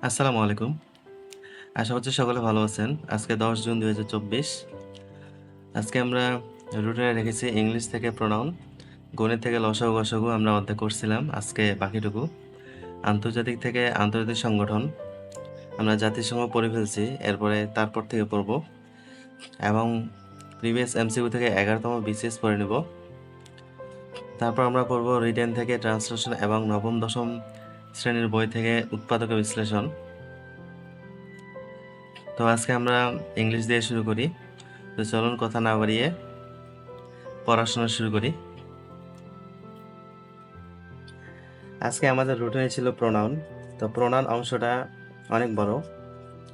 আসসালামু আলাইকুম। আশা করছি সকলে ভালো আছেন। আজকে 10 জুন 2024। আজকে আমরা রুটিনে রেখেছি ইংলিশ থেকে প্রোনাউন, গণিত থেকে লসাগু গসাগু আমরা অর্ধেক করছিলাম। আজকে বাকিটুকু আন্তর্জাতিক থেকে আন্তর্জাতিক সংগঠন আমরা জাতিসংঘ পড়ে ফেলছি, এরপরে তারপর থেকে পড়ব এবং প্রিভিয়াস এমসিকিউ থেকে 11তম বিসিএস পড়ে নেব। তারপর আমরা পড়ব রিটেন থেকে ট্রান্সলেশন এবং নবম দশম শ্রেণীর বই থেকে উৎপাদক বিশ্লেষণ। তো আজকে আমরা ইংলিশ দিয়ে শুরু করি। তো চলুন কথা না বাড়িয়ে পড়াশোনা শুরু করি। আজকে আমাদের রুটিনে ছিল প্রোনাউন। তো প্রোনাউন অংশটা অনেক বড়,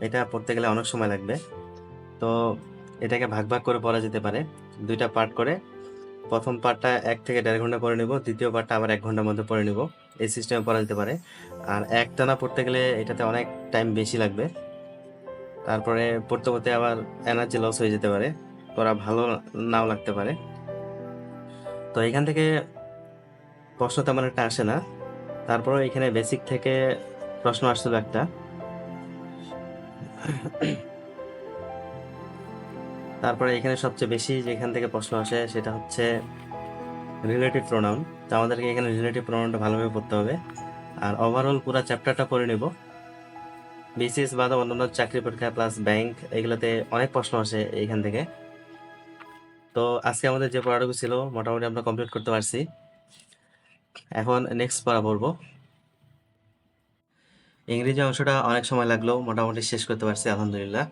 এটা পড়তে গেলে অনেক সময় লাগবে। তো এটাকে ভাগ ভাগ করে পড়া যেতে পারে, দুইটা পার্ট করে। প্রথম পার্টটা 1 থেকে 1.5 ঘন্টা পড়ে নিব, দ্বিতীয় পার্টটা আবার 1 ঘন্টার মধ্যে পড়ে নিব। এই সিস্টেমে পড়া যেতে পারে। আর একটানা পড়তে গেলে এটাতে অনেক টাইম বেশি লাগবে, তারপরে পড়তে পড়তে আবার এনার্জি লস হয়ে যেতে পারে, পড়া ভালো নাও লাগতে পারে। তো এখান থেকে প্রশ্ন তেমন একটা আসে না, তারপরে এখানে বেসিক থেকে প্রশ্ন আসছিল একটা। তারপরে এখানে সবচেয়ে বেশি যেখান থেকে প্রশ্ন আসে সেটা হচ্ছে রিলেটিভ প্রোনাউন। তো আমাদেরকে এখানে রিলেটিভ প্রোনাউনটা ভালোভাবে পড়তে হবে। আর ওভারঅল পুরো চ্যাপ্টারটা পড়ে নেব। বিসিএস বাদে অন্যান্য চাকরি পরীক্ষা প্লাস ব্যাংক এগুলোতে অনেক প্রশ্ন আসে এইখান থেকে। তো আজকে আমাদের যে পড়াটুকু ছিল মোটামুটি আমরা কমপ্লিট করতে পারছি। এখন নেক্সট পড়া পড়বো। ইংরেজি অংশটা অনেক সময় লাগলো, মোটামুটি শেষ করতে পারছি আলহামদুলিল্লাহ।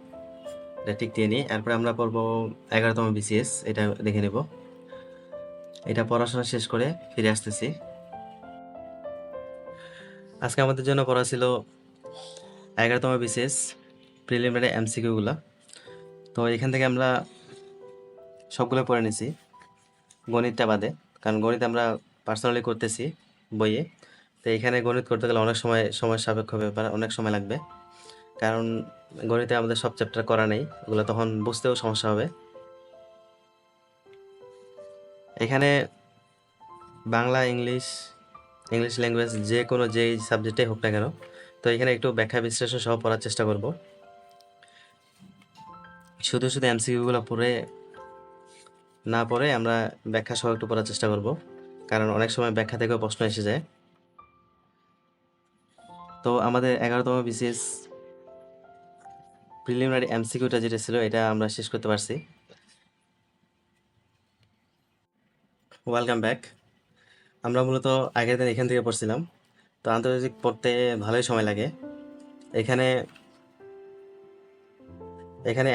এটা ঠিক দিয়ে নিই। এরপরে আমরা পড়বো 11তম বিসিএস, এটা দেখে নেব। এটা পড়াশোনা শেষ করে ফিরে আসতেছি। আজকে আমাদের জন্য পড়া ছিল 11তম বিসিএস প্রিলিমিনারি এমসিকিউগুলো। তো এখান থেকে আমরা সবগুলো পড়ে নিছি, গণিতটা বাদে, কারণ গণিত আমরা পার্সোনালি করতেছি বইয়ে। তো এখানে গণিত করতে গেলে অনেক সময় সাপেক্ষ ব্যাপার, অনেক সময় লাগবে, কারণ গণিতে আমাদের সব চ্যাপ্টার করা নেই, ওগুলো তখন বুঝতেও সমস্যা হবে। এখানে বাংলা, ইংলিশ ল্যাঙ্গুয়েজ যেই সাবজেক্টে হোক না কেন, তো এখানে একটু ব্যাখ্যা বিশ্লেষণ সহ পড়ার চেষ্টা করব। শুধু শুধু এমসিকিউগুলো না পড়ে আমরা ব্যাখ্যা সহ একটু পড়ার চেষ্টা করব, কারণ অনেক সময় ব্যাখ্যা থেকেও প্রশ্ন এসে যায়। তো আমাদের 11তম বিসিএস প্রিলিমিনারি এমসিকিউটা যেটা ছিল এটা আমরা শেষ করতে পারছি। Welcome back. আমরা মূলত আগের দিন এখান থেকে পড়ছিলাম। তো আন্তর্জাতিক পড়তে ভালোই সময় লাগে। এখানে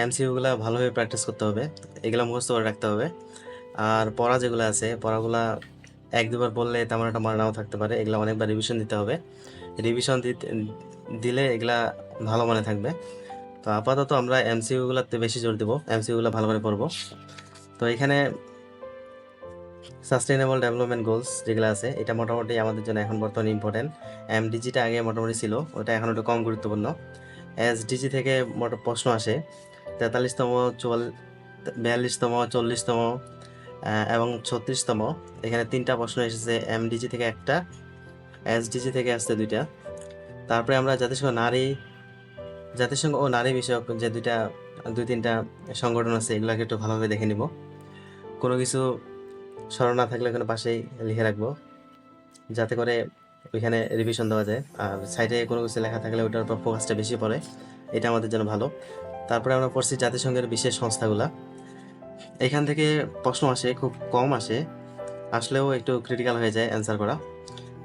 এমসিকিউগুলো ভালোভাবে প্র্যাকটিস করতে হবে, এগুলো মুখস্থ করে রাখতে হবে। আর পড়া যেগুলো আছে পড়াগুলা 1-2বার পড়লে তেমন একটা মনে নাও থাকতে পারে, এগুলো অনেকবার রিভিশন দিতে হবে। রিভিশন দিলে এগুলা ভালো মনে থাকবে। তো আপাতত আমরা এমসিকিউগুলোতে বেশি জোর দেবো, এমসিকিউগুলো ভালো করে পড়বো। তো এখানে সাস্টেইনেবল ডেভেলপমেন্ট গোলস যেগুলো আছে এটা মোটামুটি আমাদের জন্য এখন বর্তমানে ইম্পর্টেন্ট। এমডিজিটা আগে মোটামুটি ছিল, ওটা এখন একটু কম গুরুত্বপূর্ণ। এসডিজি থেকে প্রশ্ন আসে 43তম, 42তম, 40তম এবং 36তম। এখানে 3টা প্রশ্ন এসেছে, এমডিজি থেকে একটা, এসডিজি থেকে আসছে 2টা। তারপরে আমরা জাতিসংঘ ও নারী বিষয়ক যে 2-3টা সংগঠন আছে এগুলোকে একটু ভালোভাবে দেখে নিব। কোনো কিছু স্মরণ না থাকলে ওখানে পাশেই লিখে রাখবো, যাতে করে ওইখানে রিভিশন দেওয়া যায়। আর সাইডে কোনো কিছু লেখা থাকলে ওটার উপর ফোকাসটা বেশি পড়ে, এটা আমাদের জন্য ভালো। তারপরে আমরা পড়ছি জাতিসংঘের বিশেষ সংস্থাগুলা। এখান থেকে প্রশ্ন আসে, খুব কম আসলেও একটু ক্রিটিক্যাল হয়ে যায় অ্যান্সার করা।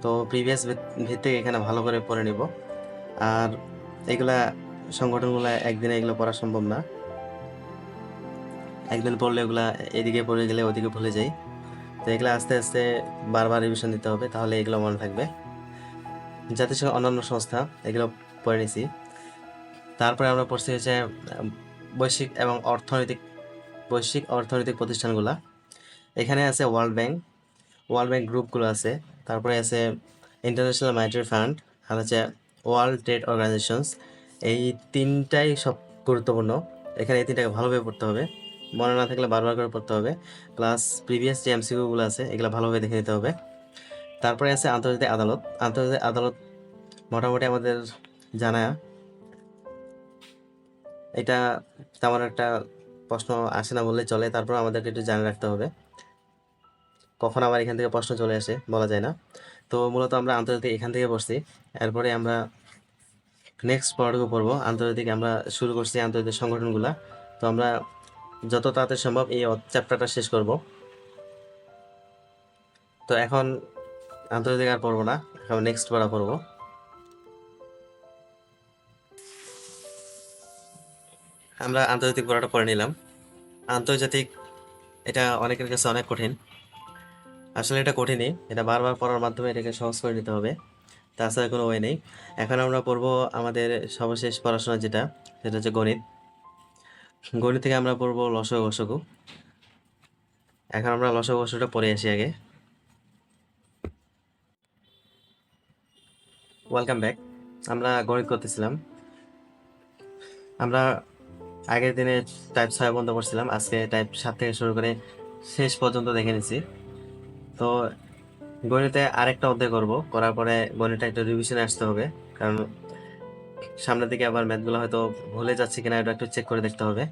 তো প্রিভিয়াস ভিত্তিক এখানে ভালো করে পড়ে নিব। আর এগুলা সংগঠনগুলা একদিনে এগুলো পড়া সম্ভব না, একদিন পড়লে ওগুলা এদিকে পড়ে গেলে ওদিকে ভুলে যাই। তো এগুলো আস্তে আস্তে বারবার রিভিশন দিতে হবে, তাহলে এগুলো মনে থাকবে। জাতিসংঘ অন্যান্য সংস্থা এগুলো পড়ে নিছি। তারপরে আমরা পড়ছি হচ্ছে বৈশ্বিক অর্থনৈতিক প্রতিষ্ঠানগুলা। এখানে আছে ওয়ার্ল্ড ব্যাংক গ্রুপগুলো আছে, তারপরে আছে ইন্টারন্যাশনাল মনিটারি ফান্ড, আর হচ্ছে ওয়ার্ল্ড ট্রেড অর্গানাইজেশনস। এই 3টাই সব গুরুত্বপূর্ণ। এখানে এই 3টাকে ভালোভাবে পড়তে হবে, মনে না থাকলে বারবার করে পড়তে হবে। প্লাস প্রিভিয়াস যে এমসিকিউগুলো আছে এগুলো ভালোভাবে দেখে নিতে হবে। তারপরে আছে আন্তর্জাতিক আদালত মোটামুটি আমাদের জানা, এটা তেমন একটা প্রশ্ন আসে না বললে চলে, তারপর আমাদেরকে একটু জানে রাখতে হবে। কখন আবার এখান থেকে প্রশ্ন চলে আসে বলা যায় না। তো মূলত আমরা আন্তর্জাতিক এখান থেকে পড়ছি, এরপরে আমরা নেক্সট পড়াটুকু পড়বো আন্তর্জাতিক। আমরা শুরু করছি আন্তর্জাতিক সংগঠনগুলা, তো আমরা যত তাড়াতাড়ি সম্ভব এই চ্যাপ্টারটা শেষ করব। তো এখন আন্তর্জাতিক আর পড়বো না, এখন নেক্সট পড়া পড়বো। আমরা আন্তর্জাতিক পড়াটা পড়ে নিলাম। আন্তর্জাতিক এটা অনেকের কাছে অনেক কঠিন, আসলে এটা কঠিনই, এটা বারবার পড়ার মাধ্যমে এটাকে সহজ করে নিতে হবে, তাছাড়া কোনো ওয়ে নেই। এখন আমরা পড়বো আমাদের সর্বশেষ পড়াশোনা যেটা, সেটা হচ্ছে গণিত। গণিত থেকে আমরা পড়বো লসাগু গসাগু। এখন আমরা লসাগু গসাগুটা পড়ে আসি আগে। Welcome back. আমরা গণিত করতেছিলাম, আমরা আগের দিনে টাইপ 6 বন্ধ করছিলাম, আজকে টাইপ 7 থেকে শুরু করে শেষ পর্যন্ত দেখে নিছি। তো গণিতে আরেকটা অধ্যায় করব, করার পরে গণিতটা একটু রিভিশনে আসতে হবে, কারণ সামনের দিকে আবার ম্যাথগুলো হয়তো ভুলে যাচ্ছে কিনা এটা একটু চেক করে দেখতে হবে।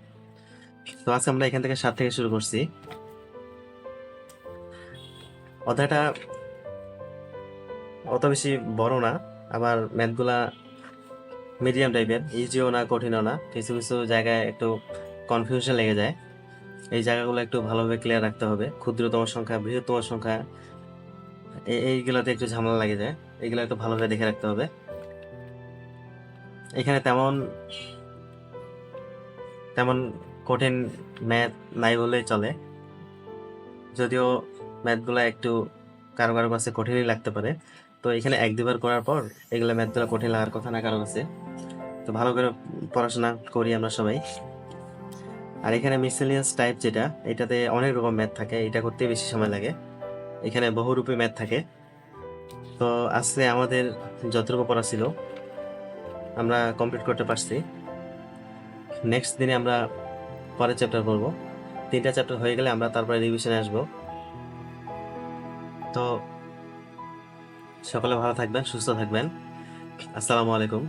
তো আজকে আমরা এখান থেকে 7 থেকে শুরু করছি। অধ্যায়টা অত বেশি বড় না, আবার ম্যাথগুলা মিডিয়াম টাইপের, ইজিও না কঠিনও না, কিছু কিছু জায়গায় একটু কনফিউশন লেগে যায়। এই জায়গাগুলো একটু ভালোভাবে ক্লিয়ার রাখতে হবে। ক্ষুদ্রতম সংখ্যা, বৃহত্তম সংখ্যা, এইগুলোতে একটু ঝামেলা লাগে যায়, এগুলো একটু ভালোভাবে দেখে রাখতে হবে। এখানে তেমন তেমন কঠিন ম্যাথ নাই বললেই চলে, যদিও ম্যাথগুলো একটু কারো কারো কাছে কঠিনই লাগতে পারে। তো এখানে 1-2 বার করার পর এগুলো ম্যাথগুলো কঠিন লাগার কথা না কারো কাছে। তো ভালো করে পড়াশোনা করি আমরা সবাই। আর এখানে মিসেলিয়াস টাইপ যেটা, এটাতে অনেক রকম ম্যাথ থাকে, এটা করতে বেশি সময় লাগে। এখানে বহুরূপী ম্যাথ থাকে। তো আজকে আমাদের যতটুকু পড়া ছিল আমরা কমপ্লিট করতে পারছি। নেক্সট দিনে আমরা পরের চ্যাপ্টার করব। 3টা চ্যাপ্টার হয়ে গেলে আমরা তারপরে রিভিশনে আসব। তো সকলে ভালো থাকবেন, সুস্থ থাকবেন। আসসালামু আলাইকুম।